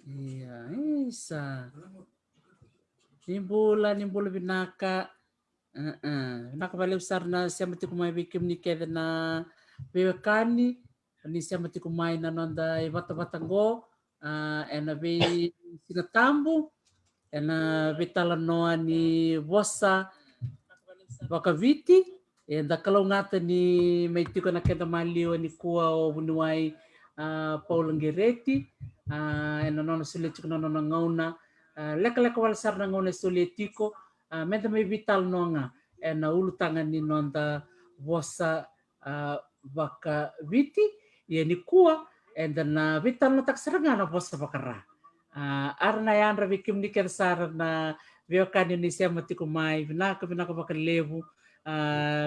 Iya, isa. Nimbula binaka. Binaka bale usar na siya mati kumay bikim ni keda na bewakani. Ni siya mati kumay na nonda bata-batango. Ena be sinatambu. Ena betala noa ni bosa wakaviti. Enda kalau ngata ni may tiko na keda maliwa ni kuwa o bunuay Paul Ngireti. Ena nona sulit chiko nona ngauna. Leka-leka wala sar na ngauna suletiko. Menta may vital noa ena ulu tangan ni nonda bosa baka viti. Ia ni kuwa. Enda na vital no taksaranga na bosa bakara. Arna yandra vikim ni kersar na viokani ni siya matikumay. Vinaka baka levu.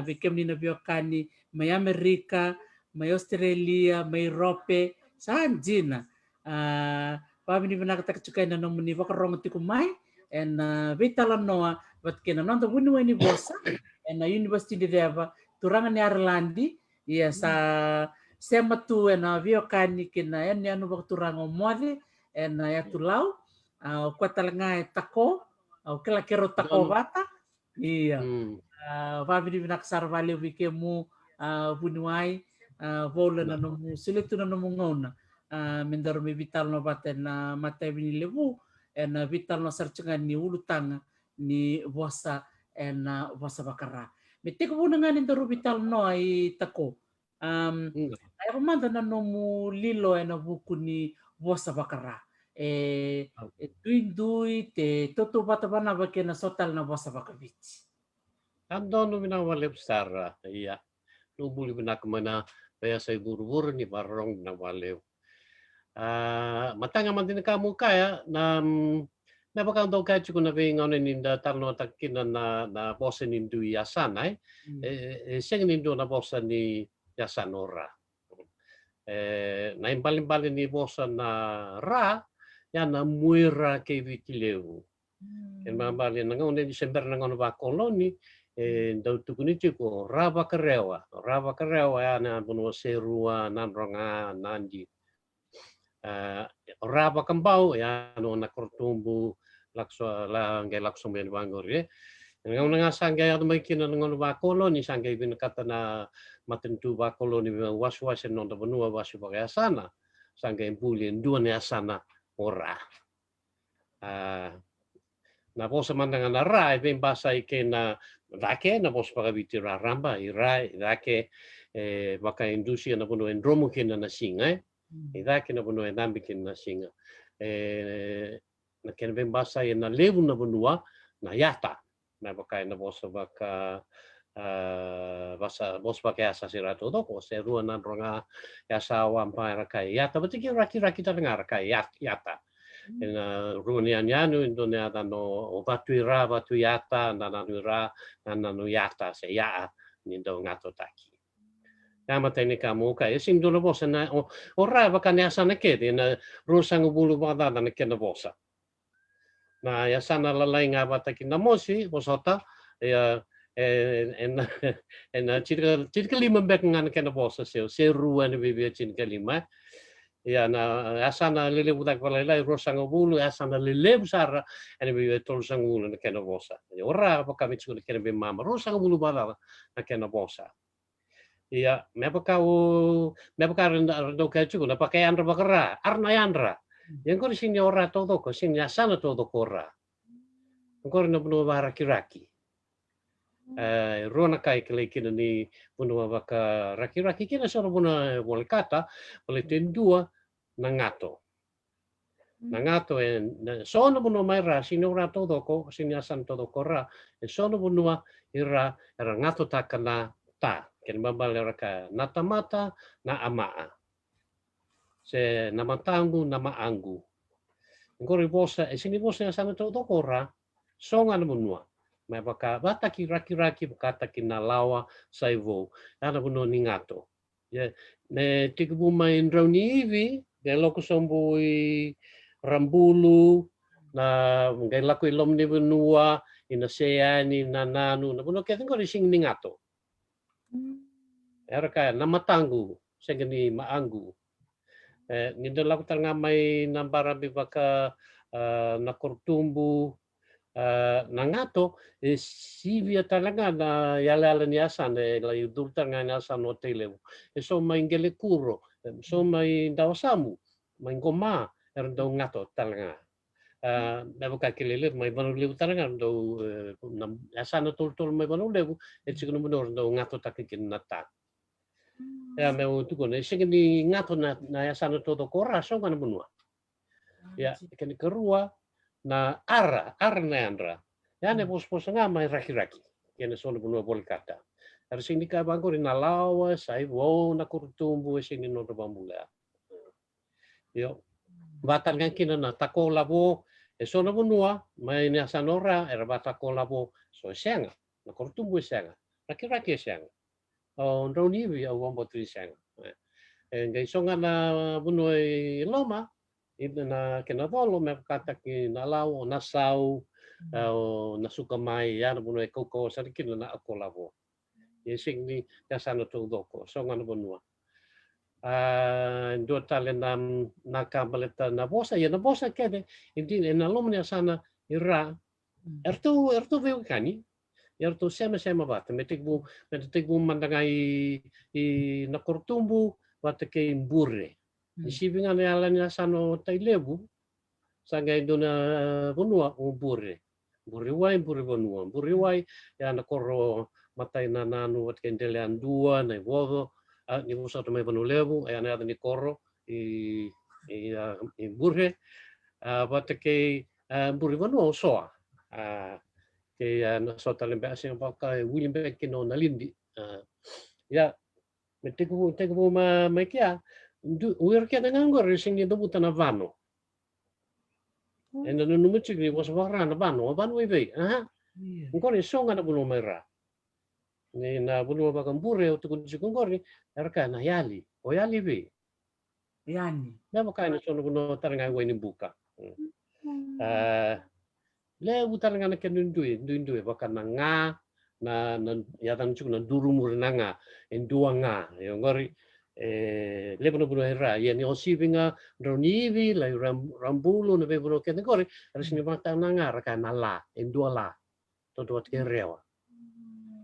Vikim ni na viokani. May Amerika, may Australia, may Europe. Saan jina. Pami ni vinaka takachukay na nomu ni vakarong tikumay. And vitala noa. But kina nonda winu ni bosa. And university di deva. Turangan ni Arlandi. Iya sa sema tu na viokani kina yan anu bak turango moade. En ya tulau ko talanga tako au kala kero tako bata iya va vini naksar vale vikemu bunuai vola na no seletu na no ngona mendar me vital no bata na mata vini levu en vital no sarcanga ni ulutanga ni vosa en vosa bakara mete ko bunanga ni daru vital no ai tako ay romanda na no mu lilo en buku ni vosa bakara dui te toto bata bana bakena sotal na vosa bakaviti Ando no mina wale besar iya no buli bina kemana kaya saya buru-buru ni barong na wale matanga man din kamu kaya na baka ndo kaya chuko na be ngone ninda tarno takina na bosa nindu yasana sing nindu na bosa ni yasanora na imbalin ni bosa na ra ya na muira ke vitileu ken mambalin na ngone di sember na ngone ba koloni dau tukuni chiko raba karewa ya na buno serua nanronga nandi raba kambau ya no na kortumbu lakso la ngai lakso men bangor ye ngau nga sangga ya mai kina ngau ba koloni sangga bin kata na matentu ba koloni was no da benua wasu ba sana sangga bulin dua ne asana ora na bosa mandanga na rai ben basa ike na rake na bosa pagaviti ramba irai rake baka indusia na puno endromo kina na singa irake na puno endambi kina na singa na kena ben basa na levu na punua na yata na baka na bosa baka basa bosa baka asa sirato doko se rua na ronga yasa wampa rakai yata betiki raki tananga rakai yata runian yanu Indonesia no batu yata nanu yata se ya nindo ngato taki kama teni kamu ka sim do bosa na ora baka ne asana ke na rusang bulu bada na ke na bosa na ya sana lalai ngaba taki na mosi bosota ya en circa lima bek ngan ke na bosa se ruan bibi circa lima ya na asana lele budak balai rosang bulu asana lele besar ene bi tol sangulu na kena bosa ora apa kami tsuk kena be mama rosang bulu bala na kena bosa ya me apa rendo ka tsuk na pakai andra bakara arna yandra yang ko sini ora todo ko sini asana todo kora ko na buno raki rona kai kele kina ni buno baka raki kina soro buno boleh kata boleh tendua nangato sono buno maira sinora todo ko sinasan todo kora sono buno ira ngato takana ta ken babal raka natamata na amaa se namatangu nama anggu ngori bosa sini bosa sana todo kora songa buno mai baka bataki raki kata kinalawa saivo ana buno ningato ya ne tiku mai droni ivi gelo ko sombui rambulu na ngai laku ilom ni benua ina sea ni nananu na buno ke tengo sing ningato era ka namatangu sengeni maangu Ngindo laku tanga mai nambara bibaka na kortumbu na ngato sivia talaga na yala ni asan la yudurta nga ni asan no televu. So mai ngele kuro, so mai dawasamu, mai ngoma erdo ngato talaga. Bebo ka kilele mai banu levu talaga do asan no tol mai banu levu chikuno munor do ngato takikin nata. Ya meu tuko ne segini ngato na asan no todo kora so kana bunua. Ya kene kerua na ara na andra. Yane pos nga mai raki-raki. Kene sono bunua bol kata. Harus ini ka bangko na lawa sai wo na kurtumbu sini no do bambula. Yo batal nga kina na tako labo sono bunua mai ni asanora era batako labo so senga na kurtumbu senga. Raki-raki senga. Ndo niwi au wambo tri senga. Ngai songa na bunua loma na kena dolo me kata ki na lau na sau na suka mai ya na bunua koko sedikit na ako labo. Yesing ni kasano to doko songa na bunua. Do tale na kabaleta na bosa ya na bosa kede hindi na lomnya sana ira ertu veu kani ertu sema bata metikbu mandangai na kortumbu bata ke burre. Isipingan na yalan niya sano tailebu sangai dona bunua burre. Burre bunua. Burre wai ya na koro matai na nanu wat kendelean dua na wodo ni musa to mai banu lebu ya na ni koro i burre bata ke burre bunua soa. Ke na sota lembe asing baka William Beck no nalindi. Ya metegu mai kia uir kia ngangor sing ni dobu tana vano. Ena no numutsi ni was warana vano ibe. Ngor songa na bulo mera. Ni na bulo bakam bure o tukun sikongor ni erka na yali. O yali be. Yani. Na maka na sono bulo taranga ni buka. Le butar ngana kendundui baka na nga na yatan chuk na durumur na nga endua nga. Yo ngori lepono buno era ya ni osipinga dronivi la rambulo na bebuno kenegori harus ni mata nanga raka nala endua la todo at kerewa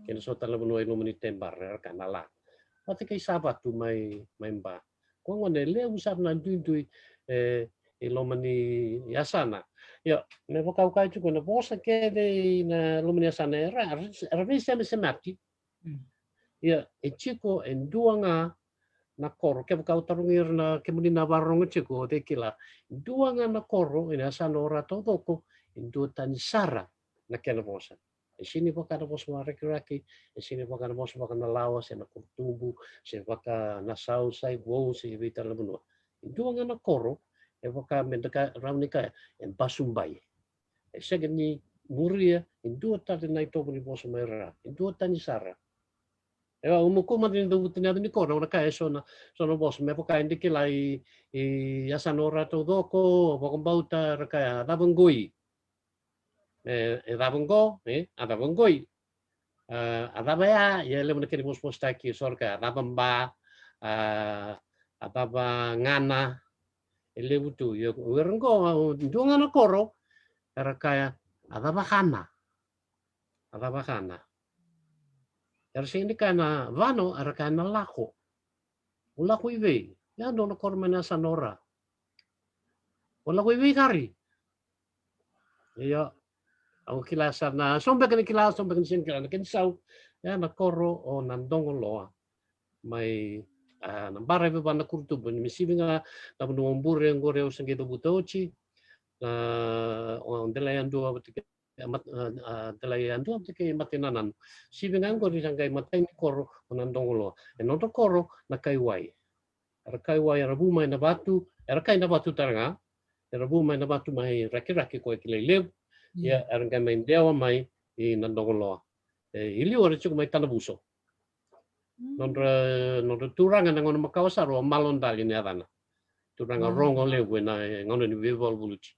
kena sota la buno ino meni tembar raka nala pati kai sabat tu mai mba ko ngone le usap na dui ilo meni yasana ya me vokau kai tu na bosa ke de na lo meni yasana era arvisa semati ya echiko endua nga na koro ke kau tarungir na ke muni na barong chiko de kila dua nga na koro ina sana ora todoko indu tani sara na kena bosa sini boka na bosa raki sini boka na bosa boka na lawa se na kurtubu se boka na sau sai wo se vita la bunua dua nga na koro boka mendeka raunika en basumbai segeni muria indu tani na ito buni bosa mera indu tani sara Ewa umukuma din do tinado ni koro na kaya sono boss me poka indi kilai yasanora to doko bokong bauta kaya dabangoi dabanggo adabangoi adabaya ya le mena kini bos taki sorka adabamba adaba ngana ele butu yo werengo dunga na koro kaya adabahana Ersi ini kana vano ara kana lako. Ulako ive. Ya no kormana sanora. Ulako ive kari. Ya au kilasa na sombe kan kilasa sombe kan sin kan sau ya na koro o nandong loa. Mai na bara be bana kurtu ben misibinga na bunu ombure ngore usange do butochi. On delayan dua betik delayan dua betik matinanan. Sibingan ko di sangkai matay ni koro onandong lo. Enoto koro na kaiwai. Kaiwai rabu mai na batu, kai na batu taranga. Rabu mai na batu mai raki ko kilelev. Ya aranga mai dewa mai i nandong lo. Ili ora chuk mai tanabuso. Nondra turanga na ngono makawasaro malon dali ni adana. Turanga rongo lewe na ngono ni vivol buluchi.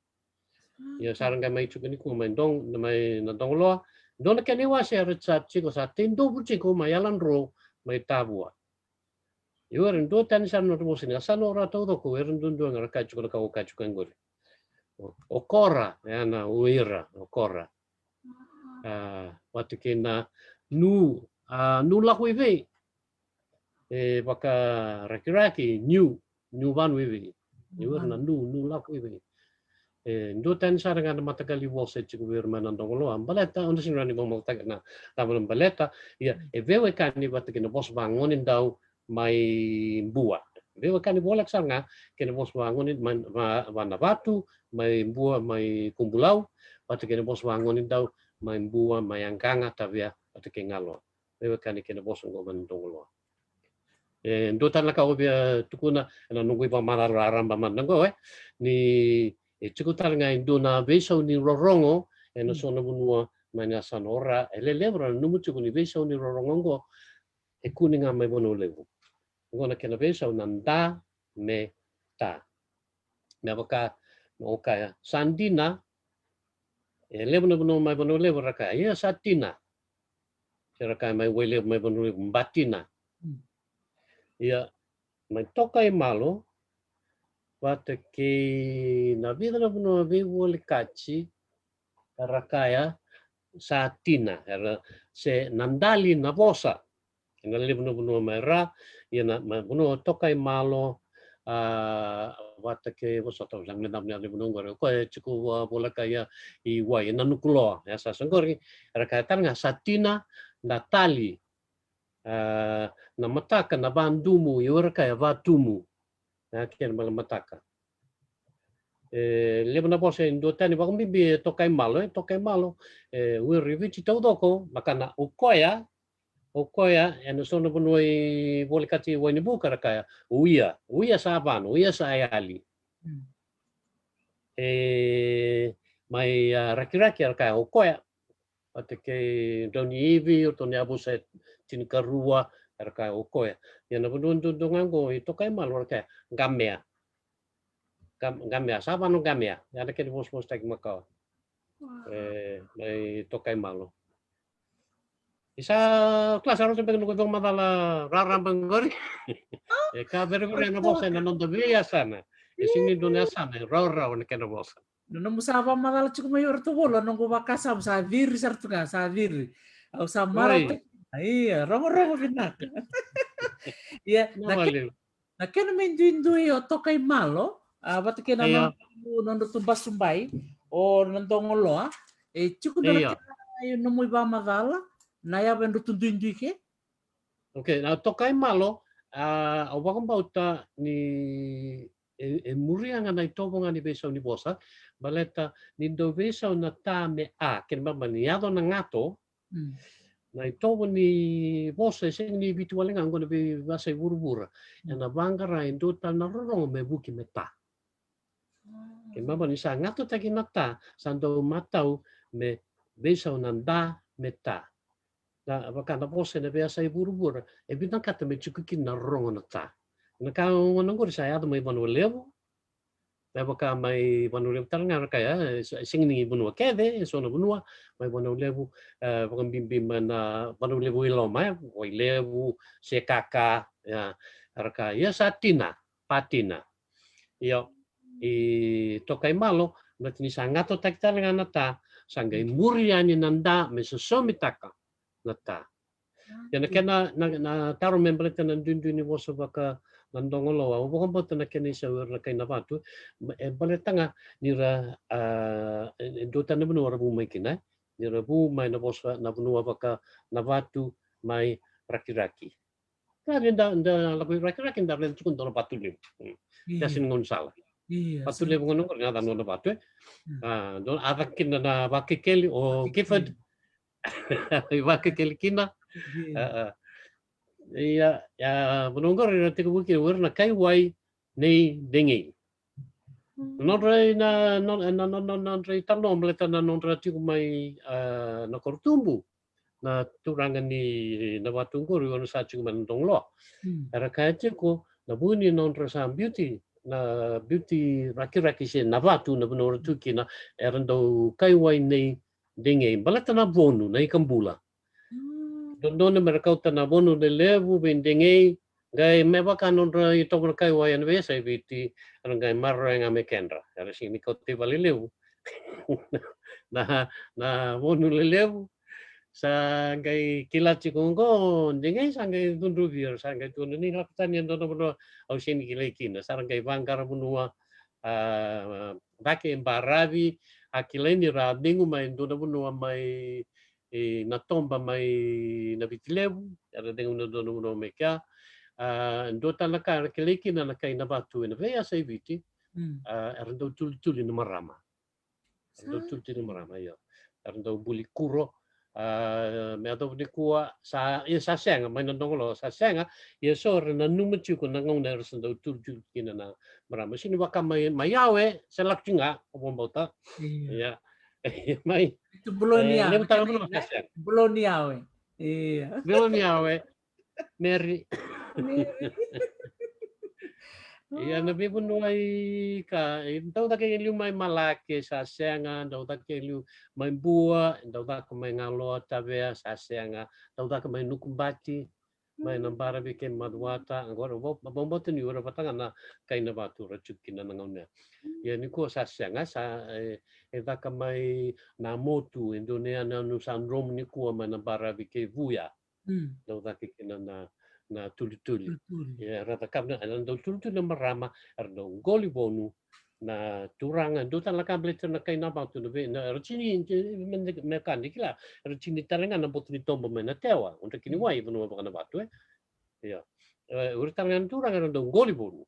Ya sarang mai chuk ni ku mai dong mai nandong lo. Dona kani wa se rechat chiko sa tindo buchi ko mayalan ro mai tabua. Iwaran do tan san no mo singa san ora to do ko eran dun do ngara ka chuka ka ka chuka ngori. Okora na uira okora. Watu kena nu la kuive. Baka raki new van wivi. Iwaran nu la kuive. Do tan sa dengan mata kali wose chuka wir manandong lo ambaleta on sin rani mo tak na taman baleta ya evewe kan ni watu kena bos bangonin daw may buah. Vewa kan bolak sanga kena bos bangonin mana batu may buah may kumbulau watu kena bos bangonin daw may buah may angkanga tavia watu kengalo. Vewa kan kena bos ngoman donglo. Do tan la ka obia tukuna na nungui pa marararam ba man ngo ni chukutar ngai do na beso ni rorongo na sona bunua mana sanora lebra numu chukuni beso ni rorongo ngo kuninga mai bono levu. Ngona kena beso nanda me ta. Me baka oka sandina levu no bono mai bono levu raka ya satina. Raka mai wele mai bono levu batina. Ya mai tokai malo wate ke na vida no bono vevo le kachi rakaya satina era se nandali na bosa. Ngali buno mera yana buno tokai malo wata ke bosa tau sang na namnya buno ngore ko chiku bola kaya I wai na nukulo ya sa sangori raka tanga satina natali na mataka na bandumu yora kaya vatumu na kian mala mataka lebna bosa indo tani ba kumbi tokai malo wiri vici tau doko makana ukoya eno sono bunoi bole kati wani buka kaya uia saban uia sa ayali mai raki-raki kaya ukoya atake doni ivi o toni abusa tin karua kaya ukoya yana bunun dungango ito kay malo kaya gamea saban no gamea yana kedi bos tak makau mai tokai malo isa kelas harus sampai nunggu madala rarambang gori. Ka berbeda na bosa na nondo via sana. Sini dunia sana rara na kena bosa. Nung musaba madala cukup mayor tu bola nunggu bakasam sa viri sartunga sa viri. Au sa maral iya rongo binak. Iya na kena mendu yo tokai malo bat kena nondo tumbas sumbai o nondongolo cukup dara ayo nomu ba madala na ya ben rutundu ke. Okay, na tokai malo awakam bauta ni muria nga na itobo nga ni besaw ni bosa baleta ni do besaw na tame ken ba maniado na ngato na itobo ni bosa sing ni bitualing ang na be basa burubura na bangara indo tal na rorong me buki meta ken ba ni sa ngato taki nata sando matau me besaw nanda meta na bakana bosa na biasa iburu-buru bilang kata me chukukin na rongo na ta na ka ngonong saya ada may manulevo na baka may manulevo talanga kaya sing ni bunua kede so na bunua may manulevo baka bimbim na manulevo iloma o ilevo sekaka ya raka ya satina patina yo tokai malo matini sangato tak talanga na ta sangai muriani nanda me sosomitaka nata. Yana kena na taro membreta na dunduni boso baka nandongolo wa bokon bota na kena isa wer kay na batu baleta nga nira dota na bunua rabu mai kina nira bu mai na boso na bunua baka na batu mai raki-raki. Kaya nda lagu raki-raki nda len tukun na batu lim. Yasin ngon sala. Batu lim ngon ngon na na batu don atakin na bakikeli o gifad Iwake kelikina. Iya ya menunggu nanti kebuki warna kai wai nei dengi. Nonre na nonre talo meleta na nonre tiku mai na kortumbu na turangan ni na watungku riwano sa tiku mandong lo. Era kaje ko na buni nonre sa beauty na beauty raki-raki se na watu na benor tuki na erando kai wai nei dengi balata na bonu na ikambula. Doon na mereka na bonu de levu bendengei Gai me baka non i toko kai wa yan vesa viti an gai marra nga me kendra. Ara sini ko te valileu. Na wonu leleu sa gai kilachi kongo dingai sa gai dundu vir sa gai tunu ni raktan yan dono bono au sini kilekina sa gai vangara bunua bake embaravi akileni ra dingu mai dono bunua mai na tomba mai na vitileu ara dingu no dono bono meka do talaka keleki na kai na batu na vea sai viti erndo tuli na marama erndo tuli na marama yo erndo buli kuro me ado ni kuwa sa senga mai na dongolo sa senga so na numachu ko na ngong na erndo tuli kina na marama sini waka mai yawe selaktinga obombota ya mai Itu Bolonia. lemu tahu belum sa Bolonia we. Iya. belum yawe Mary Iya na bibo nuai ka então da ke liu mai malake sa senga então da ke liu mai bua então da ke mai ngalo tavea sa senga então da ke mai nukumbati mai nambara bi ke madwata agora bombo ni ora patanga na kai na batu rachukina na ngone ya ni ko sa senga sa da ke mai na motu Indonesia na nusan rom ni ko mai nambara bi ke vuya então da ke na tuli-tuli. Ya rata kabna ando tuli-tuli marama ardo goli bonu na turangan do tan lakam na kay na bautu na rachini mekanik la rachini talanga na botni tombo mena tewa untuk kini wai bonu baka na batu ya ur talangan turangan ardo goli bonu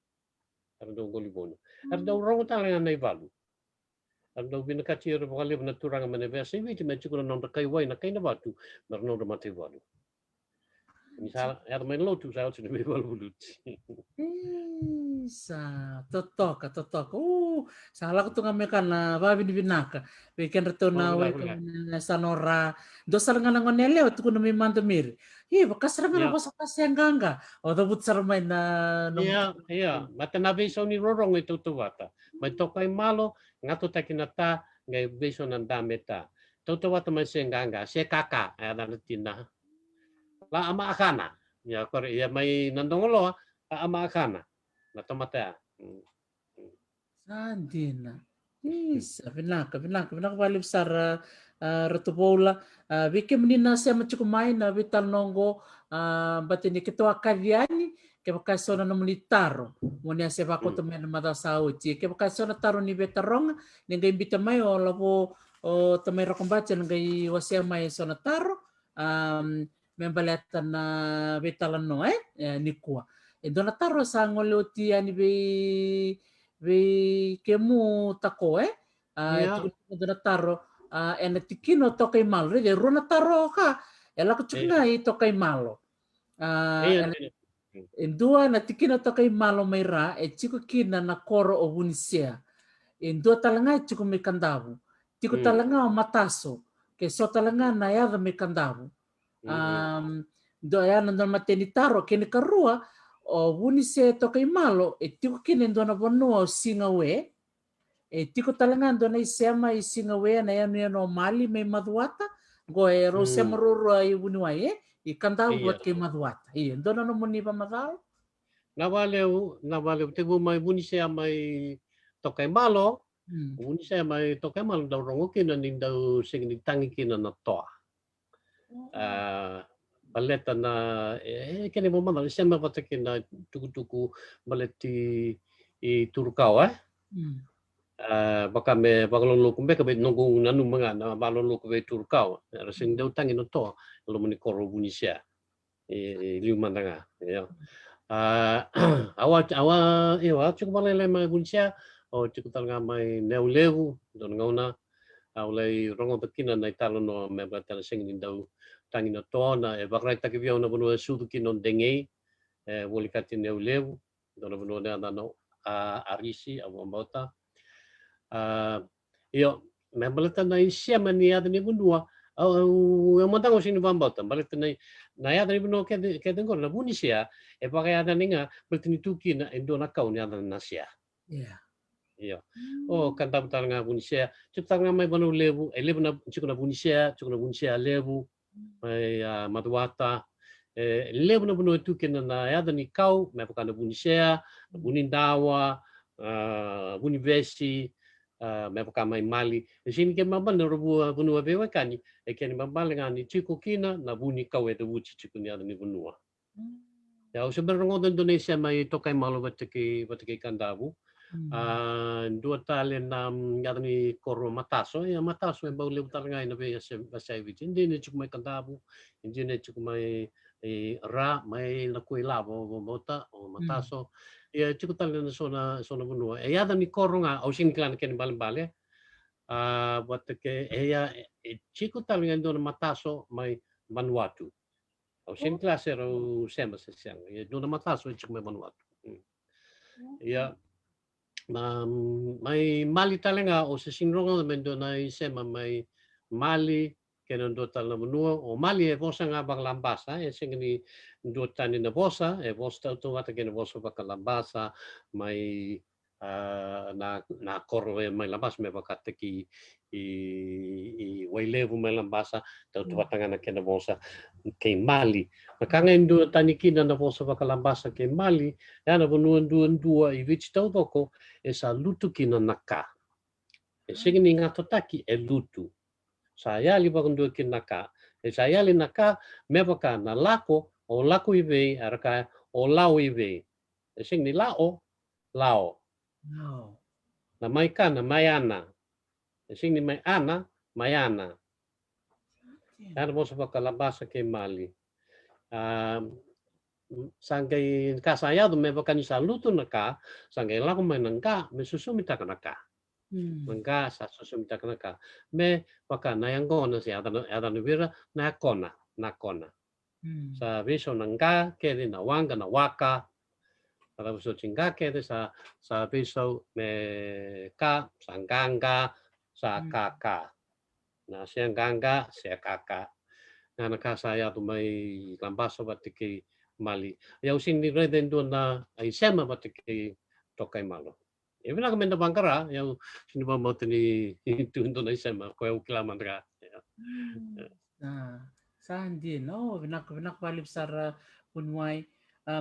ardo rongo talangan na ibalu ardo binakati ro bakali na turangan mena besa iwi me chukuna non kay wai na kay na batu marno do mate balu Misal, main lotu sa sini bebal bulut. Totoka. Salah ko tunga mekana babi ni binaka. Weekend reto na we sanora. Do saranga na ngonele o tuku na mi mandomir. Bakas saranga na ko sa kasyanganga. O dabut sarmay na Iya. Mata na beso ni rorong ito tuwata. May tokay malo ngato takinata ngay beso ng dameta. Tuwata may siyanganga. Siya kaka ay na la ama akana ya kore ya mai nandongolo ama akana na tomata Sandina. Vinaka bali besar rotobola wiki menina sia machuku mai na vital nongo batini ketua kadiani ke bakasona no militaro monia se bako to men mada sauti ke bakasona taro ni betarong ninga imbita mai o labo o tamai rokombacha ngai wasia mai sona taro membalatan na betalan no nikua dona taro sa ngoloti ani be kemu tako dona taro ena tikino tokai malo de rona taro ka ela kuchukna i tokai malo endua na tikino tokai malo maira chiku kina na koro o bunisia endua talanga chiku me kandavu tiku talanga o mataso ke so talanga na ya me kandavu do ya nandon mateni taro kene karua o buni se tokai malo tiku kine ndona bono singa we tiku talanga ndona isema isinga we na ya no mali me madwata go ro se maruru ai buni wa i kanda buat ke madwata ndona no muni pa madal na valeu te mai buni se mai tokai malo buni se mai tokai malo do rongo kina ning do sing ni tangi kina na toa baleta na kene mo mana sema pata kina tuku baleti i turkau baka me bakalon lo kumbe ka nongo nanu mga na balon lo kumbe turkau rasing dau tangi no to lo mani koro bunisia liu mandanga ya awa cukup malai mai bunisia o cukup talanga mai neulevu don ngauna aulai rongo takina na italo no me bata sing ni dau tangi no to na bakrai takivia na bono sudu kino dengei wolikati neulevu don bono na no arisi awambota io me balata na isia mani ada ni bunua au yang matang sini bambota balata na ya dari bunua ke dengor na bunisia pakai ada ninga baltini tuki na indona kau ni ada nasia iya kanta talanga bunisia ciptanga mai banu lebu lebu na cikuna bunisia lebu mai madwata levo na bunu tu kena na ada ni kau me pakana buni sea buni dawa buni vesi me pakama mali sini ke mabal na robu bunu bewa kani keni mabal ngani chiku kina na buni kau e wuchi chiku ni ada ni bunua ya sebenarnya ngodo Indonesia mai tokai malu batiki kandabu dua tali nam ada ni koro mataso ya mataso e bau lebu talangai na be basai viti ini chiku mai kandabu ini chiku mai ra mai na kui lavo bota o mataso ya chiku tali na sona bunua ya ada ni koro nga au sing klan ken bale batike ya chiku tali nga mataso mai Vanuatu au sing klase ro sema se siang ya dona mataso chiku mai Vanuatu ya mai mali talenga o se sinronga mendo na sema mai mali kena do tala menua o mali e vosa nga bang lambasa e singni do tani na vosa e vosa to wata kena vosa baka lambasa mai na koro e mai lambasa me baka teki i wailevu mai lambasa tau tu wata ngana kena vosa ke mali makanga indu tani kina na vosa baka lambasa ke mali yana bonua dua i vichi tau toko e sa lutu kina naka e singni ngato taki e lutu saya li bakun kin naka saya li naka mebaka na lako o lako ive araka o lao ive sing ni lao na mai kana mai ana sing ni mai ana ana bosa baka labasa ke mali sangkai ka saya do mebaka ni salutu naka sangkai lako mai nangka mesusu mita naka Mangga sa susumita kanaka me waka na yang kona si ada nubira na kona sa viso nangga kede na wanga na waka ada viso cingga kede sa viso me ka sanganga sa kaka na siang ganga sia kaka na naka saya tu mai lambaso batiki mali ya usin ni reden do na ai sema batiki tokai malo Even ako menda bangkara, yung sino ba mo ni tundo na isema ko yung kilaman ka. Sandi no vinak balik sara punwai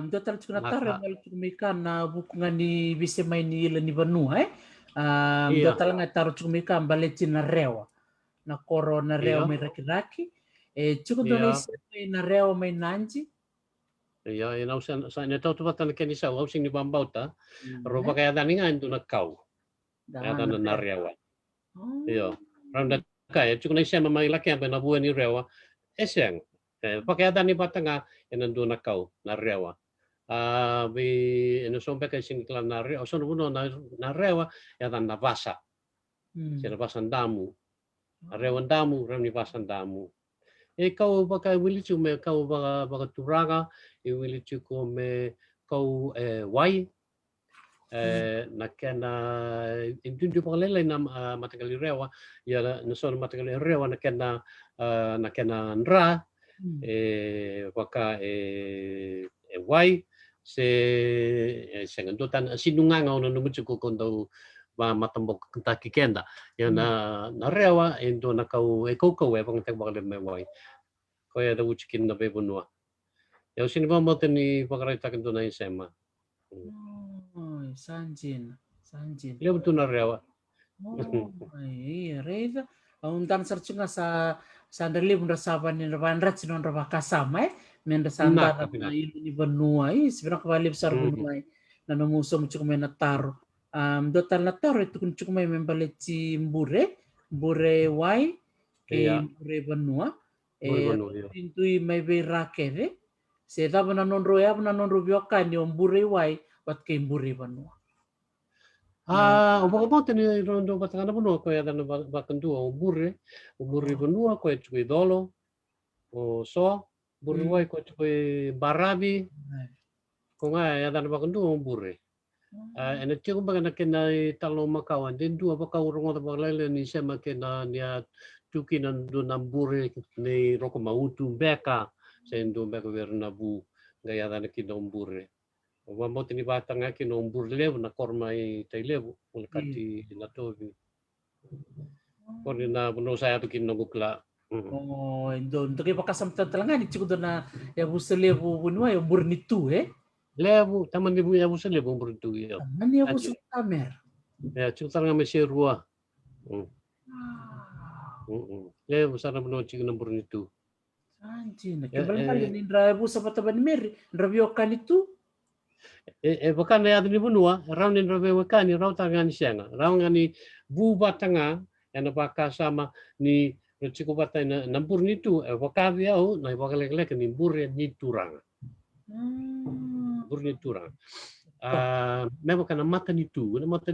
total chukuna taro mal chukumika na bukungan ni bisemai ni ila ni Vanua total nga taro chukumika baletin na rewa na koro na rewa may raki-raki chukundo na isema na rewa may nanji Iya, ina usan sa ina tau tubatan ken isa au sing ni bambauta. Roba kaya dani nga indu nakau. Kaya na nariawa. Iya. Ramda kaya chukuna isa mamay laki ang nabuhay ni rewa. Esyang. Pakaya dani batanga ina ndu nakau nariawa. Bi ina sompe kay sing klan nariawa. So nuno nariawa ya dan nabasa. Sila basan damu. Rewan damu, ramni basan damu. Kau baka wilichu me kau baka turanga i wilichu ko me kau wai na kena intundu pangalele na matagali rewa ya na so matagali rewa na kena nra baka wai se sengandotan sinunganga ono numuchu ko kondo matambok kentaki kenda ya na rewa endo na kau kau bang tek bakal me wai ko ya da uchikin na bebunua ya sini ba mo tani pakarita kan na isema sanjin ya betul na rewa iya reda untan searching sa sandali bunda saban ni bandrat sinon roba kasama men sandar na ini Vanua sebenarnya kembali besar Vanua na nomuso cukup menataro dotal nataro itu kun cukup membaleci mbure wai ke mbure Vanua pintui mai berakere se dava na nonro ya na nonro bioka ni mbure wai bat ke mbure Vanua baka bote ni rondo batanga na Vanua ko ya dan bakandua mbure Vanua ko e dolo o so mbure wai ko e barabi ko nga ya dan bakandua mbure ena tiku baka na kena talo makawan den dua baka urungo ta bakalele ni sema kena nia tuki na do nambure ni roko mautu beka sendo beka verna bu gaya da ki nambure wa moti ni batanga ki nambure levu na korma i tai levu ulkati na tovi korina buno saya tu ki nangukla Oh, ndo kay pakasam talangan ichiko do na ya busalebu bunwa ya burnitu Lebu taman libu ya busa lebu bertu ya. Mani ya busu kamer. Ya cuta nga masih rua. Lebu sana menurut cikgu nombor itu. Anjina, kembali nindra busa pataban meri, ndravyokan itu. Bahkan ya ada di benua, raun yang rawan ni raun tangan sianga, raun ngani buba tanga yang napaka sama ni cukup batai na nampur nitu, bahkan dia na bahkan lek ni bur ni turang. Bur ni turang. Memang kan mata ni mata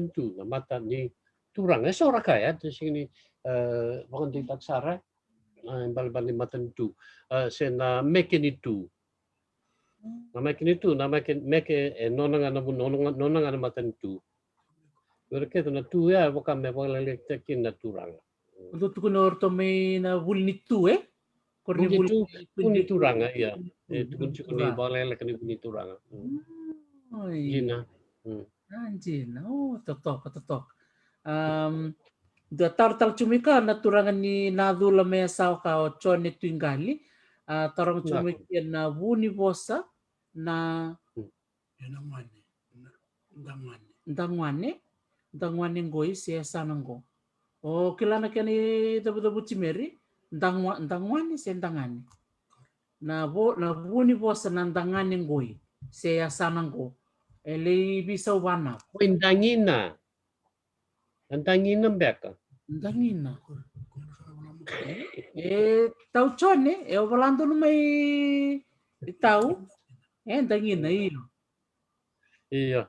ni turang. Seorang kaya di sini bahkan di taksara, bal ni mata nitu, sena mekin itu. Nama itu, nonang matan itu. Berkat na tu ya, bukan memang lektekin naturang. Untuk tu kunor to may na bulnitu Korni Itu turang ya. Itu kun ni boleh lek ni turang. Jina. Anjina, totok. Da tar chumika naturangan ni nadula me sao ka chon ni tuingali. Tarang chumika na buni bosa na ndangwane ngoi siya sanango. Oh, kilana kani dabu chimeri ndangwane siya ndangane. Na buni bosa na ndangane ngoi siya sanango. Ele bisa wana. Ndangina. Ndangina beka. Ndangina. Tau chone, walando no may tau. Ndangina iyo. Iya.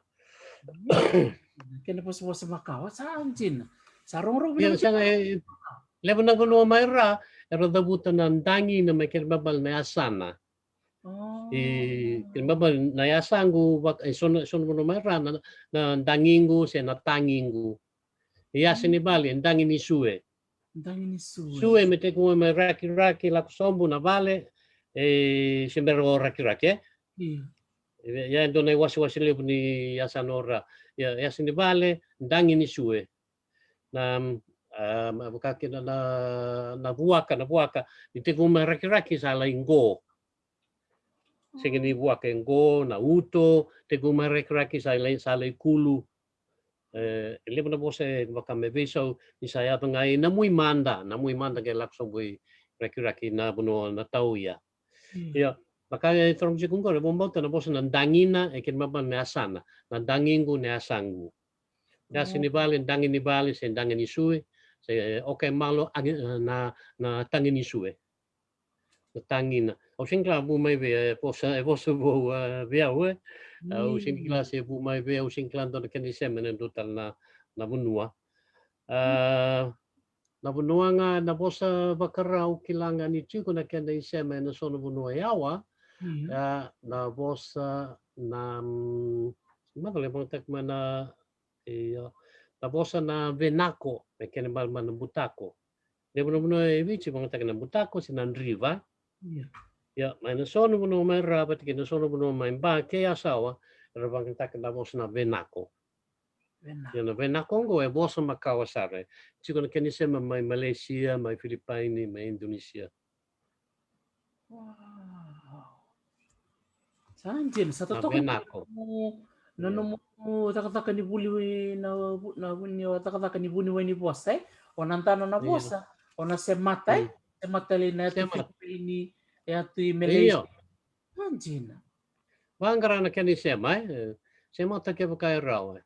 Kena pos makawa sa anjin. Sarong Yang sangat lepas nak keluar Maira, era dabutan ng dangi na may kirbabal na asana. Kirbabal na yasangu, son mo Maira na dangingu siya na tangingu. Yasin ni Bali, ang dangi ni Sue. Sue, mete ko may raki-raki lakusombo na Bale, siyempre raki-raki. Yan doon ay wasi-wasi libo ni Yasanora. Yasin ni Bale, dangi ni Sue. Na mabukaki na buaka iti ko maraki-raki sa lainggo sige ni buaka ngo na uto te ko maraki-raki sa kulu ili mo na po sa baka may beso ni saya to nga namuy manda kay lakso boy raki-raki na buno na tauya ya baka itong si kung ko bomboto na po sa nandangina kin maban na asana nandangingo na asangu ya sinibali dangin ni bali sen dangin ni sui okay malo na tangin ni sui na tangin o singla bu mai be posa bo biawe o singla se bu mai be o singla do kan disemen total na bunua na bunua nga na posa bakarau kilanga ni chico na kan disemen na sono bunua yawa na posa na magale bang takmana tapos na venako, may kinabal ng butako. Di mo naman ibici mga taga ng butako, sinandriva. Ya, may nasono mo naman may rapat, kinasono mo naman may ba, kaya asawa, rabang taga tapos na venako. Yan na venako ngo, bosa makawasare. Siguro na kanisema may Malaysia, may Philippines, may Indonesia. Wow. Sanjin, sa totoo venako. Takataka ni buli na takataka ni buni ni bosa onantana na bosa ona semata na ini ya tu Malaysia anjina wangara na kani semata ke baka raw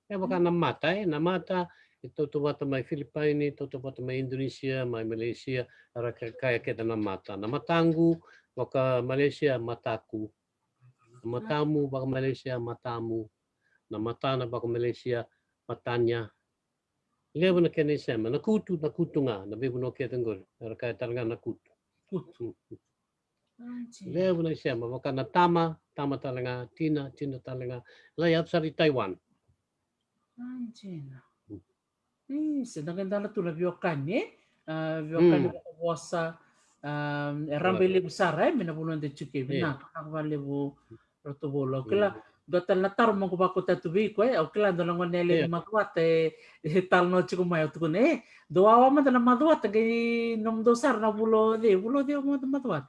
baka na mata ito bata may Philippines ito bata may Indonesia may Malaysia ara kaya kita na matangu baka Malaysia mataku matamu baka Malaysia matamu na mata na baka Malaysia matanya lewa na kani sema nakutu nga nabibu no ketengol kaya talaga nakutu lewa na sema baka na tama talaga tina talaga layat sa Taiwan anjina sedangkan dala tu biokan biokan bosa rambele besar minabulan de chuke bina akvale bu rotobolo kila Dotal na tar mo ko ba ko tatubi ko okay lang do lang nele makuat tal no chiku mai tu ne do awa man na maduat gi nom do sar na bulo de mo maduat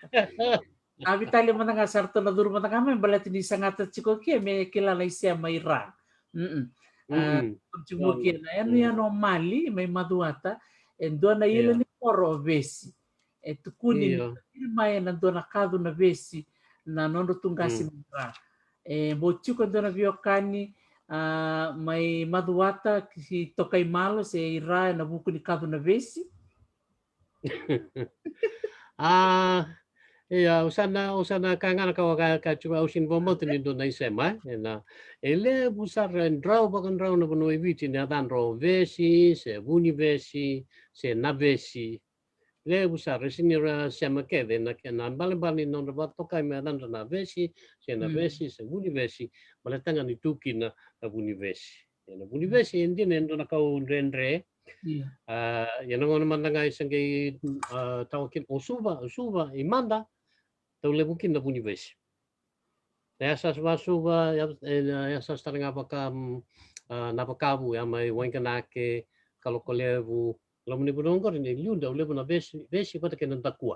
abi tali man nga sar to na dur man nga balat ni sangata chiku ke me kilala isia mai ra chiku ke na ya no mali mai maduata do na ile ni poro vesi tu kuni mai na do na kadu na vesi na nondo tungasi ra mo chico dona viokani mai maduata ki tokai malo se ira na buku ni kadu na vesi. Iya, usana kangana ka chuma usin bomot ni do na isema na ele busar ndrau bakan ndrau na bono eviti na dan ro vesi se buni vesi se na vesi le busar sinira sema kede na bali non ba tokai me dan na vesi se na vesi se buni vesi malatanga ni tuki na buni vesi na buni vesi indi nendo na kau rendre yana ngono mandanga isangi tawakin usuba imanda tau le mungkin na buni vesi Yasas masuba yasas taringa pakam napakabu ya mai wankanake kalau kolevu kalau muni bunongor ni liunda ulevu na vesi kota kena takua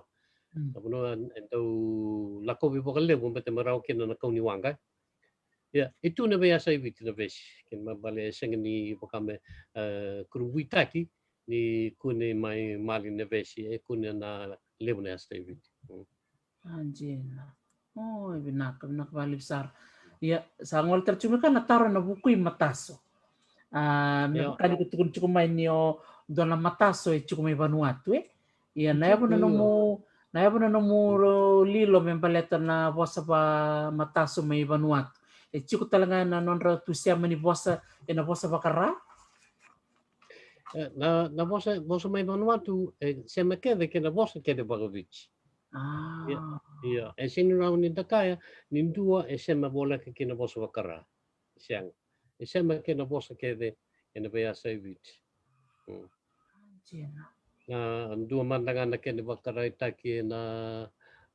tapuno entau lakobi pokalevu mbete marau kena na kauni wanga ya itu na biasa ibiti na vesi ken mabale sengeni pakame kurumbuitaki ni kune mai mali na vesi kune na levu na yasta ibiti Anjena. Oh, binak bali besar. Ya, sangol tercuma kan nataro na buku mataso. Me kani kutukun cukup main yo dona mataso cukup mai Vanuatu Ya na yapo na nomu lilo membaleto na bosa pa mataso mai Vanuatu. Cukup talaga na nonra tusia mani bosa na bosa bakara. Na bosa mai Vanuatu sema kede ke na bosa kede bagovich. Iya, sini raun ni takaya nindua sema bola ke kina bosa wakara. Siang. Sema kina bosa kede ena biasa ibit. Na dua mandangan na kene wakara itaki na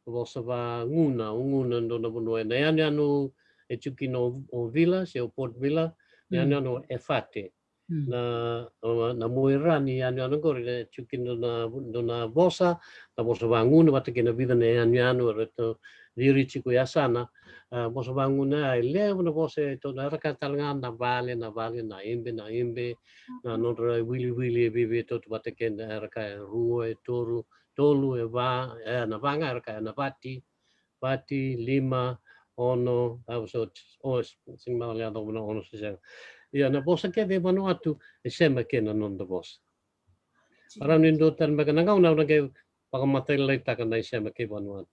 bosa ba nguna ndo na bunua na yani anu chukino o villa se o port villa yani anu efate. Na muirani anu gori chukino na bosa bangun bata kena vida ne anu reto diri chiku yasana bosa bangun ai levo na bosa to na raka talanga na vale na imbe na nonra wili bibi to bata kena raka rua tolu va na vanga raka na pati 5 ono so sing malia do no ono se ya na bosa ke de Vanuatu sema ke na non da bosa para nindo tan baga na ngau na ke pakamatay lai ta kan sema ke Vanuatu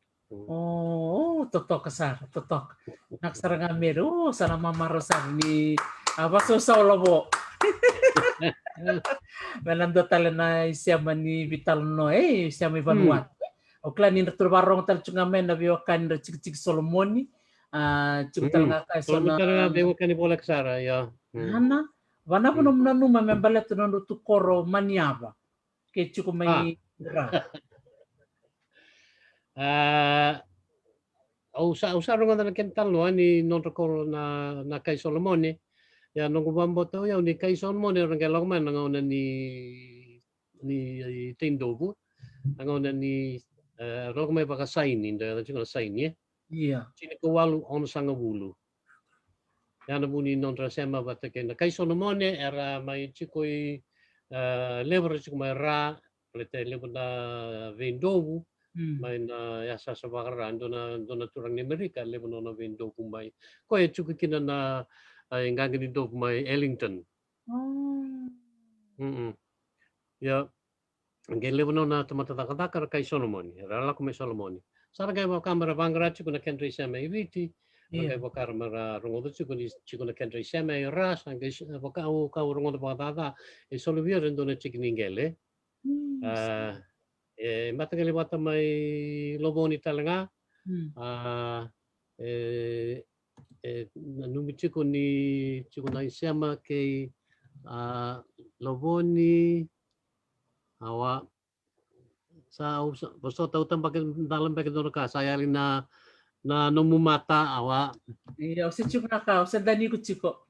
totok kasar totok naksaranga meru sana mamarosan ni apa so lobo Melando talena siama ni vital no siama Vanuatu Okla ni barong tal chunga men na biokan cik Solomoni cik talanga kai sona talanga biokan ni bola kasara ya Hana, wana po nung nanuma membalet no tukoro maniaba. Ke chuko may ra. Usa ronga na kental no ni non tukoro na kai Solomone. Ya nung bambo to ya ni kai Solomone ron ke logman ngona ni tindobu. Ngona ni rogme baka saini ndo chunga saini Iya. Sini ko walu on sanga bulu. Yana buni non trasema bata ke na kai Solomone era mai chikoi lever chiku mai ra lete lever na vendovu mai na yasa sa bakara dona turang ni Amerika lever na vendovu mai ko e chiku kina na ngangi ni dovu mai Ellington ya nge lever na tamata takataka kai Solomone era la come Solomone sara kai ba kamera bangara chiku na kendri sema iviti Makai bakar mara rongodo chiku na kendri sema ras ange bakau kau rongodo bakata soluvia rendona chikiningele matakali bata mai loboni talanga numi chiku na sema ke loboni awa sa bosto tau tampakin dalam pakai dona ka saya na nomu mata awa Iya, usa chiko na ka, usa dani ko chiko.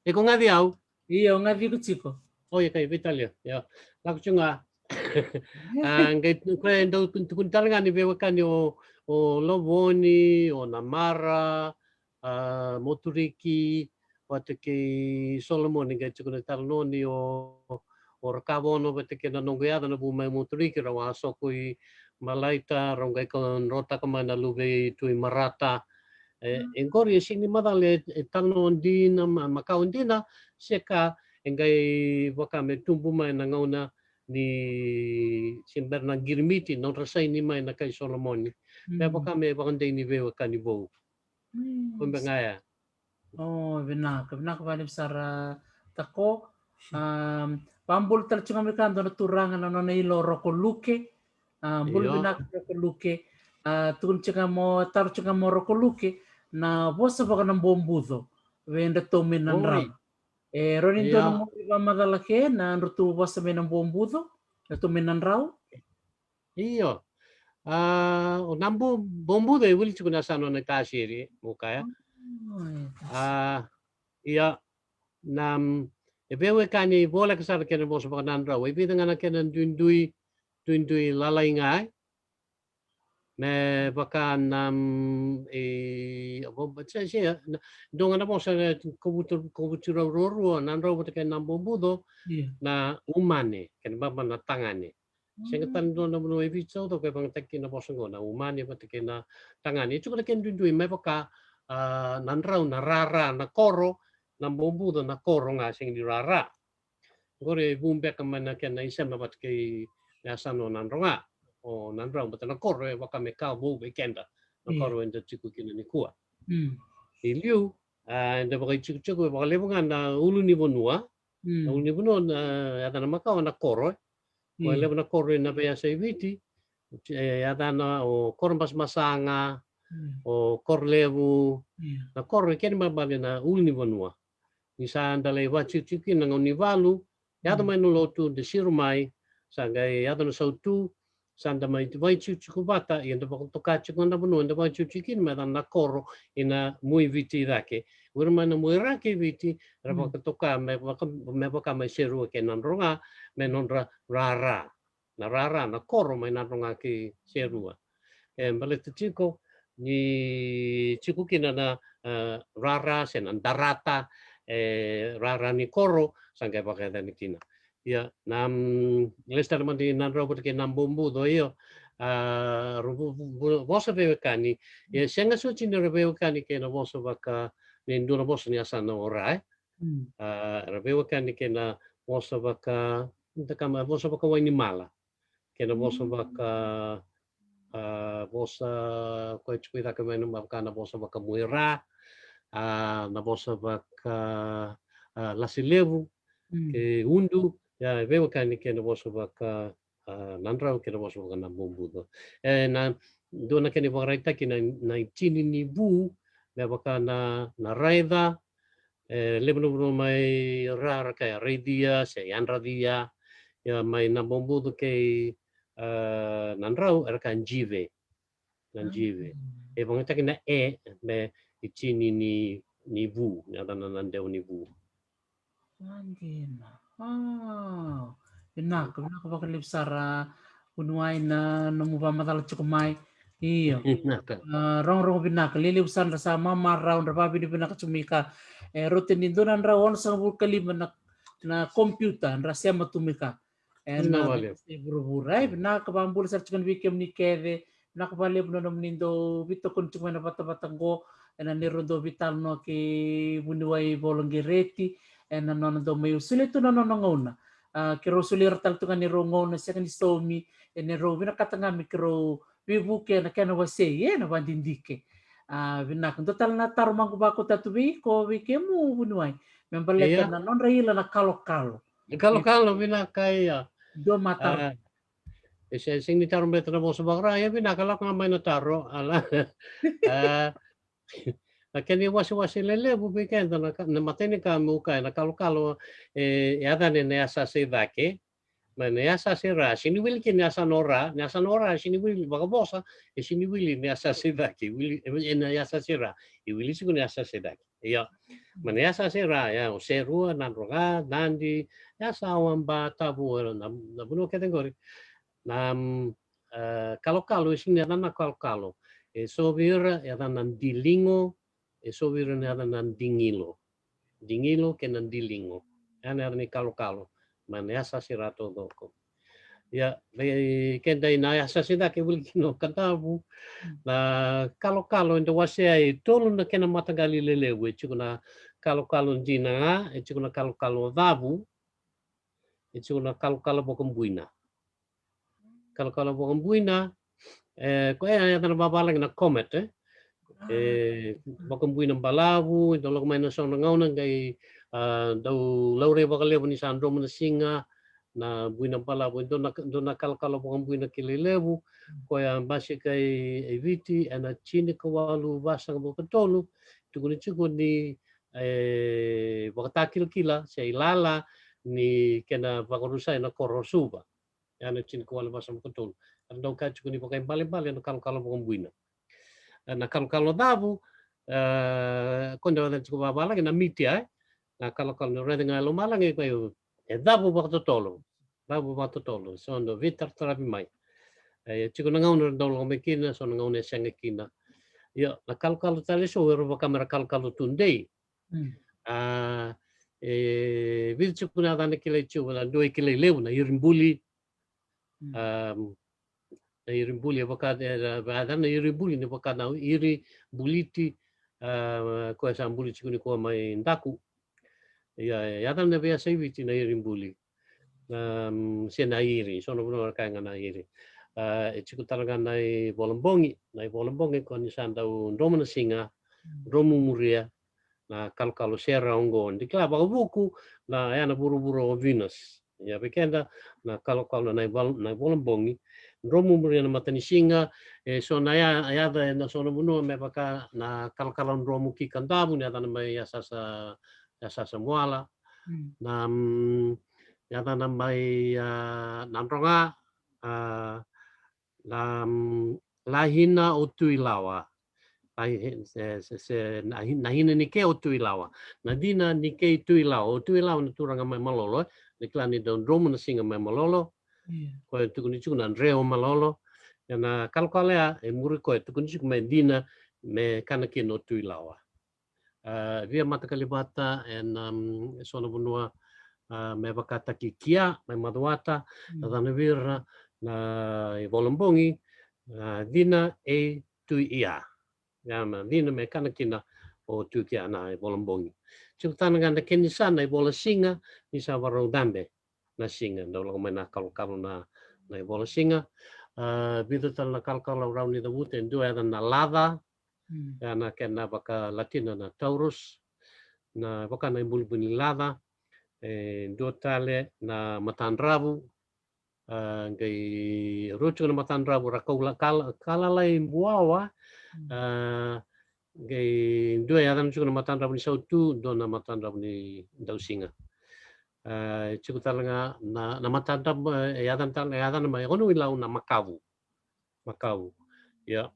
E kung nga diaw, Iya, nga vi ko chiko. oh, kay Vitalia. Ya. Laku chunga. Ngay kwendo kun talaga ni bewa kan o Lovoni, o Namara, Moturiki, wate ke Solomon ngay chukuna talnoni o Rakabono wate ke nanongayada na bumay Moturiki rawa sokoi Malaita rongai kon rota kamana lube tui Marata. Engkori sini madale talnon dina makaon dina seka engai wakame tumbu mai na ngauna ni simber na girmiti non rasay ni mai na kay Solomon. Kaya wakame wakande ni bewa kanibo. Kumbe ngaya. Oh, benak balik sara tako. Pambul tercunga mereka ando turangan ano na ilo roko luke. Bul Iyo. benak roko luke. Tukun cunga mo tar cunga mo roko luke. Na bosa baka ng bombudo. Wenda tomin ng ram. Oi. Ronin doon Iya. mo iba madalake na rutu bosa may ng bombudo. Na tomin ng raw. Iyo. O nambu bombu de wili chukuna sano na tasiri mukaya. Iya. Nam bewe kani bola kasar kena bosa baka nandra. Ibi dengan kena dui lalai ngai. Me baka nam apa baca sih dongan apa saya kubutur roro nandra buat kena nam bombu do na umane kena bapa na tangane. Saya kata do na buno ibi so to kaya bang tekin na bosa na umane buat kena tangane. Itu kalau kena dui me baka nandra na rara na koro nam bombu do na koro nga sing di rara. Gore bumbe kamana kena isem na buat kaya nasano nandra. O nandra but na koro e waka me ka bo weekenda na koro enda chiku kina ni kua iliu enda baka chiku baka lebonga na ulu ni bonua na ulu ni bonua ada na maka na koro o lebo na koro na bea sa ibiti ada na o koro mas masanga o kor levu na koro ken mabale na ulu ni bonua ni sa anda le wa chiku na ngoni valu ya da mai no lotu de sirumai sagai ya da no sautu sanda mai vai chuchu bata i ndo bako toka chuku na bunu ndo vai chuchu kin ma na koro ina mui viti rake urma na mui rake viti ra bako toka me baka mai seru ke nan ronga me non rara na koro mai nan ronga ki serua bale chico ni chiku kin na rara sen andarata rara ni koro sanga baka dan kina ya nam lesta mandi nan robot ke nam bombu do yo bosa bebe kani ya senga suci ni bebe kani ke na bosa baka ni ndura bosa ni asana ora bebe kani ke na bosa baka kama bosa baka wani mala ke na bosa baka bosa ko chuida ke menu baka na bosa baka muira na bosa baka lasilevu ke undu ya veo kani ke no boso baka nandrau ke no boso baka na bombu do na do na keni baka ki na chini ni bu me baka na raida lebno mai rara ka redia se andra dia ya mai na bombu do ke nandrau era kan jive e baka taki na me chini ni bu na na deu ni bu Andina. Benak baka lip sara unuai na namuba matala cukumai. Iyo. Rong benak lili usan rasa mama raun rababi di benak cumika. Rutin itu nan rawan sang bulkali na komputer rasia matumika. Na buru-burai benak kabambul sarchukan wikem ni keve. Benak bali benar menindo bito kun cuma na bata-batango. Na nirundo vital no ki bunuai bolongereti. Na do may usuli to na ngona kiro sulir tal to ni ngona sa kan somi ni ro bina katanga mikro bibuke na kana wase na bandindike bina kan total na tarmang ko ba ko tatubi ko wike mu bunuai membaleka na non raila na kalo bina kaya do matar sing ni tarum betra mo sa bakra ya bina kalak nga may nataro ala Kani wasi lele bu weekend na mateni ka muka na kalo ya da ne asa se dake Man yasa sira sini wili ki nyasa nora sini wili baka bosa sini wili nyasa sidaki wili ena yasa sira I wili siku nyasa sidaki ya man yasa sira ya serua nanroga nandi yasa wamba tabu na buno kategori nam kalau sini ada na kalau so vira ada nan dilingo so vira ada nan dingilo ke nan dilingo ana ni kalau man yasa sira to doko ya kenda ina yasa sida ke wili kino katabu na kalau ndo wasia tolu na kena matagali lelewe chukuna kalau jina chukuna kalau dabu chukuna kalau bokombuina kalau bokombuina ko ya na babalang na comet bokombuina balabu ndo log maina song ngauna ngai dau laure bakale ni sandro na singa na buina balabu ndo na kalau bokombuina kilelebu ko ya basi kai eviti ana chini kawalu basang bokotolu tukuni bakatakil kila sa ilala ni kena bakarusa na korosuba ana chini kawalu basang bokotolu ando ka tukuni bakai bale na kalau bokombuina na kalau dabu kondo na chuko babala na mitia na kalau rede ngalo malangi ko dabu bakatotolo so ndo vitar terapi mai chico na ngauna dolo mekina so na ngauna sanga kina ya na kalau tale so ero kamera kalau tunde vil chico na dane kile chico na doi kile leu na irimbuli na irimbuli ada na irimbuli ne bakana iri buliti ko sa mbuli chico ni ko mai ndaku ya dan na bia saviti na irimbuli sena iri so no ka ngana iri chiku talaga nai volembongi ko ni sandau romana singa romu muria na kalau sera ongo di kla ba buku na ya na buru-buru Venus ya bekenda na kalau nai volembongi romu muria na matani singa so na ya da na so no me baka na kalau romu ki kandabu ni ada na mai ya sasa muala na ya na mai namronga lahina o tuilawa nahina ni ke o tuilawa nadina ni ke tuilawa o tuilawa na turanga mai malolo ni klani don romo na singa mai malolo ko tukuni chuku na reo malolo na kalkalea muri ko tukuni chuku mai dina me kanake no tuilawa via mata kalibata en sona bunua me bakata kikia me maduata na vira na volembongi dina tui ia yama dina me kanakina o tukia na volembongi chutana ganda kenisa na bola singa ni sa waro dambe na singa dolo mena kalau na bola singa bidu tal na kalau rauni da wute ndo ada na lava na kena baka latina na taurus na baka na bulbuni lava ndo tale na matanrabu gai rucu na matanrabu rakau kala lai buawa gai dua ya dan cukup na matanrabu ni sautu do na matanrabu ni dausinga cukup talanga na matanrabu ya dan mai onu ilau na makavu ya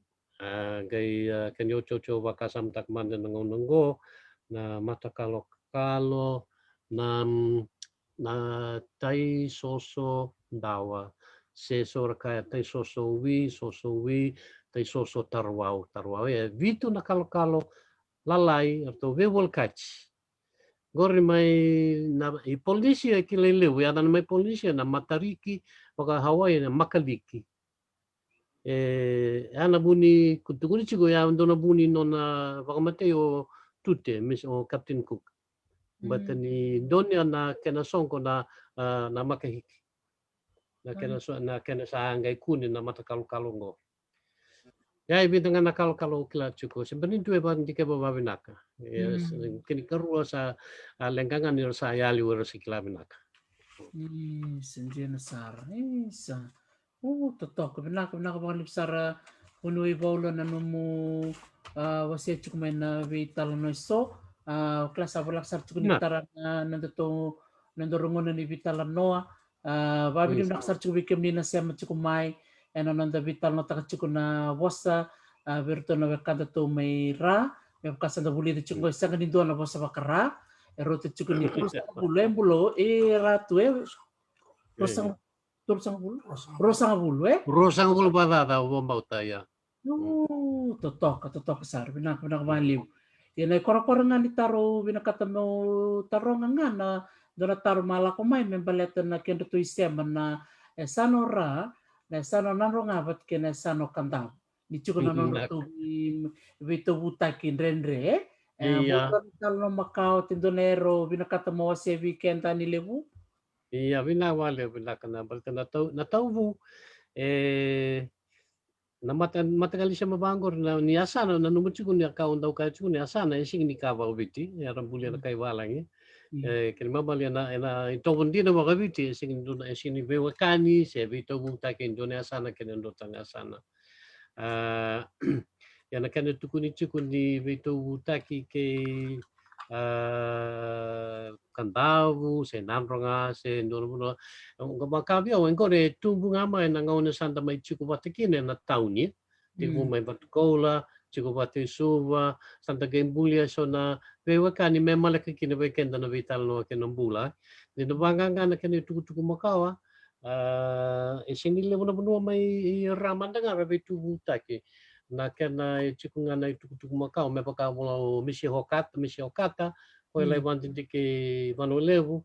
gai kenyo coco bakasam tak manda nanggo na mata kalau na tai soso dawa se kaya tai soso wi tai soso tarwau ya vitu na kalau lalai atau wewol kaci gori mai na polisi ya kilele ya dan mai polisi na matariki baka Hawaii na makaliki ana buni kutukuni chigo ya ndona buni nona baka mateo tute mis o Captain Cook batani donya na kena songko na makahiki na kena saangai kuni na mata kalau ngo ya ibi dengan na kalau kila cukup sebenarnya dua ban jika bawa binaka kini kerua sa lenggangan ni sa yali wara sikila binaka senjena sar isa totok binaka bang besar unui baulo na numu wasia cukup main vital noiso kelas abulak sar cukup nitara nanto nandorungon ni vital noa Babi ni naksar cukup bikin ni nasi amat cukup mai. Eno nanda vital nota cukup na bosa. Berto na bekanta tu mai ra. Mepkasan da buli tu cukup sangat ni dua na bosa bakara. Erote cukup ni kursa bulu embulo. Ratu rosang rosang bulu Rosang bulu batata o bauta ya. Totok sar binak maliu. Ina kora-kora ni taro binakata mo taro na dona taro mala ko mai membaleta na kendo tu isema na sano ra na sano naro ngabat ke na sano kandam. Ni chuko na no tu vito butaki renre. Bukan kalau makau tindonero binakata mo se weekend ani lebu. Iya binawale binakana balta na tau na matagali siya mabangor na ni asana na numutsuko ni akaon daw kaya ni asana sing ni kawa ubiti ya rambuli na kay walang kaya mabali na ito hindi na makabiti sing do na sing ni bewakani siya bito buta kay do na asana kaya ndo tang asana ya na kaya tukuni ni bito buta kay kandavu se namronga se ndono ngabakabi o ngore tumbu ngama na ngone santa mai chiku batikine na tauni tiku mai batkola chiku bati suva santa gembulia so na bewakani memala kine bekenda na vital no kenambula de banganga na kene tuku makawa sinile mo na mai ramanda nga betu butaki na kena chiku ngana tuku makao me paka mo misi hokata ko lai wanti ke manulevu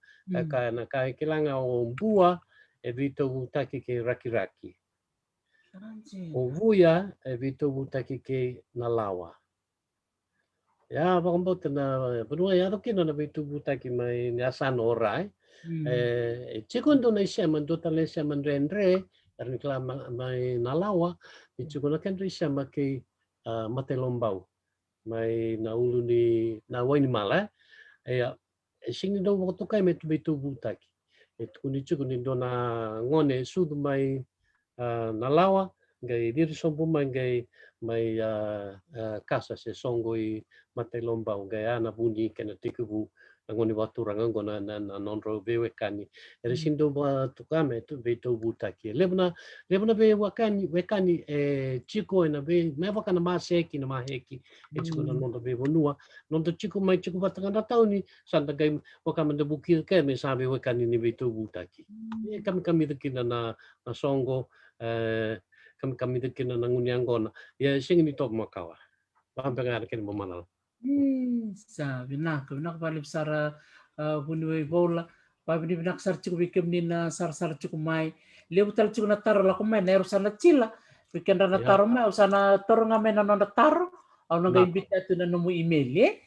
ka na ka kilanga o bua e vito butaki ke raki o vuia e vito butaki ke na lawa ya bakambot na benua ya kina na vito butaki mai nyasan orai chikundu na isya man do tale isya man rendre arni kala mai nalawa chikuna kan isya make matelombau mai na ulu ni na waini mala ya sing do waktu kai metu betu butaki kuni chikuni do na ngone sudu mai nalawa gai diri sombu mai kasa se songoi matelombau gai ana bunyi kena tikubu ngoni watu rangango na nonro bewekani sindo ba tukame tu beto butaki lebna be wekani chiko na be meva kana maseki na maheki chiko na nondo be bonua nondo chiko mai chiko batanga tauni santa gai wakama de bukir ke me sabe wekani ni beto butaki kami dekina na songo kami dekina na nguniangona ya singi top makawa pampengar ken momanal Sabi nak balik sara bunwe bola babi binak sar cukup bikem ni na sar cukup mai lebu tal cukup na taro la kumai na sana cila bikin na taro mai usana toro ngame na nonda taro au nanga imbita tu na nomu email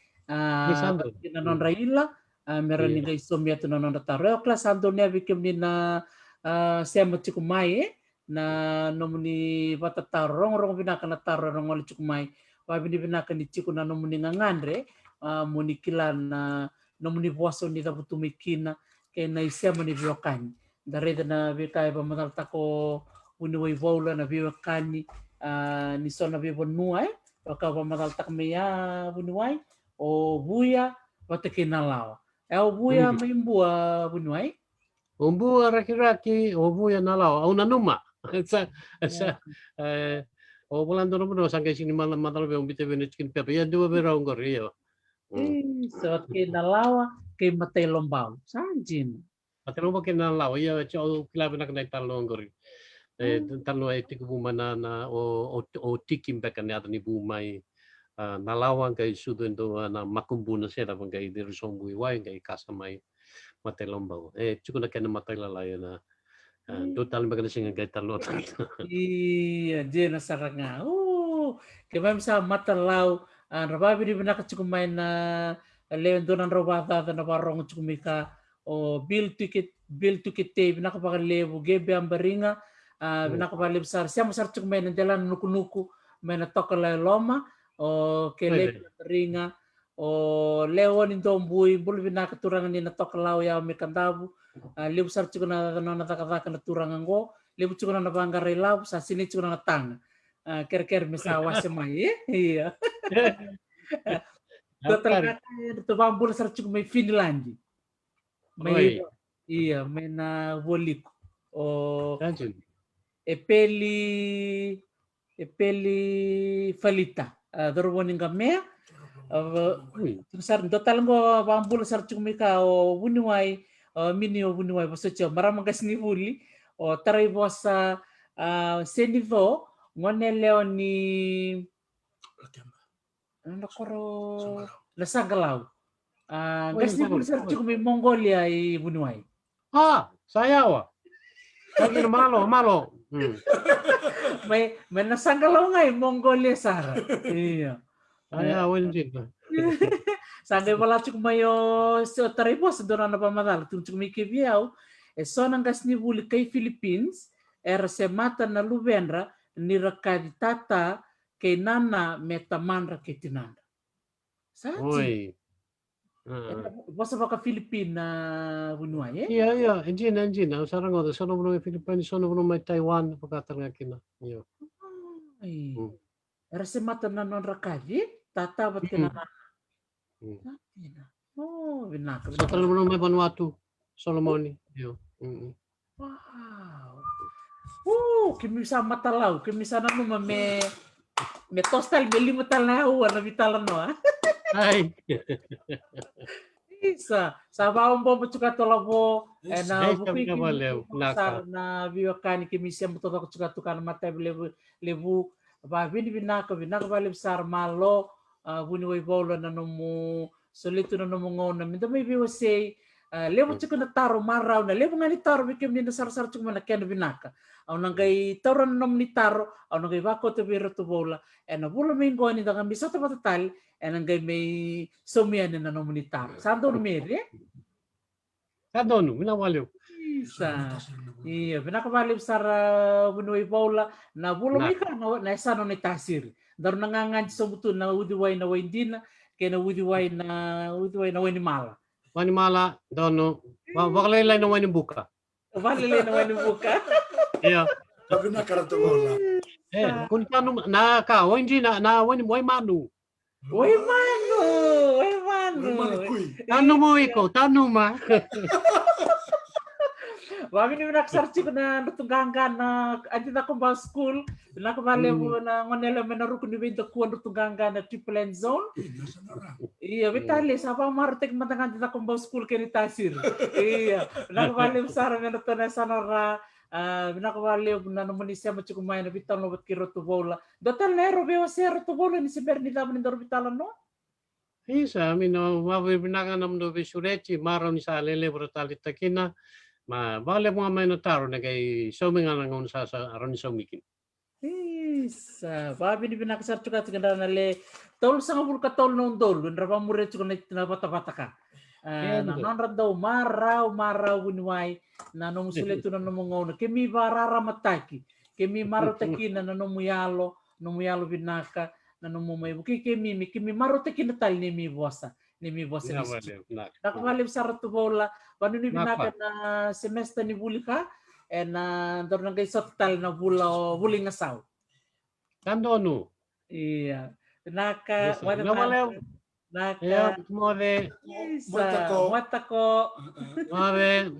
bikin na nonda ila meron ni gai somia tu na nonda taro kelas antonia bikem ni na sema cukup mai na nomu ni bata taro rong binak na taro rong wala cukup mai babi ni binak ni cukup na nomu ni ngangandre munikilan no muni puaso ni tapu tumikina ke na isia mani biokani dari na bikai pa matal tako uni wai vola na biokani ni sona bi bonua ka pa matal tak meya uni wai o buya watekina lawa o buya mimbua uni wai o buya raki o buya na lawa au nanuma o volando no sangke sini malam matal be umbite benetkin pepe ya dua bera ongor iyo Saat ke nalawa ke matelombau sanjin. Matelombau ke nalawa ya cau kilabe nak naik talong gori. Talong itu bumana na o tikim bekan ya tani bumai nalawa kai sudu ndo na makumbuna seda bangai dir sombu wai kai kasamai matelombau. Cukup nak kena matelala ya na. Total bekan singa kai talong. Iya, jena saranga. Kemam sa matalau rababi di benak cukup main leon donan robata na barong cukup mika o bill ticket te benak pa lebu gebe ambaringa benak pa lebsar siya masar cukup main jalan nuku main tokala loma o kele ringa o leon indombui bul benak turangan ni tokala ya mekandabu lebu sar cukup na takataka na turangan go lebu cukup na bangare lau sa sini cukup na tang ker misawa semai iya total kata itu bambul sar cukup mai Finlandi mai Iya, mena woliko. O Anjin. epeli falita. Dorwoni ngamea. Sar total ngo bambul sar chumika o wuniwai mini o wuniwai bosocho maramangas ni vuli o tarai bosa senivo ngone leo ni nakoro lasagalau gas ni vuli sar chumi Mongolia I wuniwai Sayawa. Lagi malo. may nasagalau ngai Mongolia sara iya Sayawa injin. Sangay wala chuk mayo sa taribos doon na pamadal tung chuk mikibiao sonang gas ni vuli kay Philippines era se mata na lubenra ni rakadi tata kay nana metamanra kay tinanda. Sachi. Basta baka Filipina bunuay eh? Iya, injin. Ang sarang ko, sono mo Philippines, sono mo may Taiwan, pagkatang nga kina. Iya. Era se mata na non rakadi tata bat kinana. Oh, binaka. Sa talaga mo may Vanuatu, Solomoni. Iya. Wow. Kimisa matalau, kimisa na numa me tostal beli matalau na bitalan no ah. Ay. Isa, sa baong bombo chuka tolabo na bukui na biwakani kimisa mutoka chuka tukana mata lebu ba binaka bale besar malo buni way bolo na nomu solito na nomu ngona minta may biwasay lebu chuka na taro maraw na lebu nga ni taro bikim ni sar chuka na kena binaka au nangai taro na nom ni taro au nangai bako to biro to bola na bula may ngoni daga miso to patatal nangai may somian na nom ni taro sando no mere Kadonu, minawaliw. Isa. Iya, pinakabalib sa bunuay bola na bulo mika na isa no ni tasir. Dar nangangan sa buto na udiway na windina kaya na udiway na wanimala. Wanimala, dono. Wakalay na wanibuka. Wakalay na wanibuka. Iya. Sabi na karato bola. Kung tanong na ka, hindi na wanimanu. Waimanu. Tanong mo ikaw, tanong ma. Wami ni nagsarchi ko na natunggangan na andi na kumbang school na kumale mo na ngonela menaru ko ni bento kuan natunggangan na triple end zone. Iya vitali sa pa martek matangan andi na kumbang school kini tasir. Iya na kumale sara menato na sanara binakawali na naman siya machukumay na bital no bat kiro to bola. Dotal na robeo sero to bola ni si Bernie daman ni bitalan no. Isa, mabibinagan naman do bisureti, maraw ni sa alele brutalita kina, bale mga may nataro na kay suming nga nang sa aron ni sumikin. Isa, babi ni binakasar chuka tiganda na le, tol sa ngabul ka tol nung tol, nraba mure chuka na bata-bata ka. Nanonrad daw, maraw bunway, na nung suleto na numungaw na, kimi barara mataki, kimi marotaki na numuyalo binaka, na numumay buki kimi marotaki na tal ni mi bosa ni nakamalib sa ratubola banu ni binaka na semester ni bulika na dor na gay tal na buling asaw Kandono iya naka mutumore matako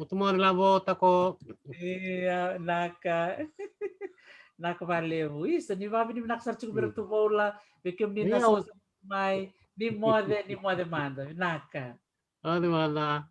mutumore labo tako iya nakabalevu isa ni babi ni naksar chuko biro tubola bikim ni naso mai ni mode manda naka Adi wala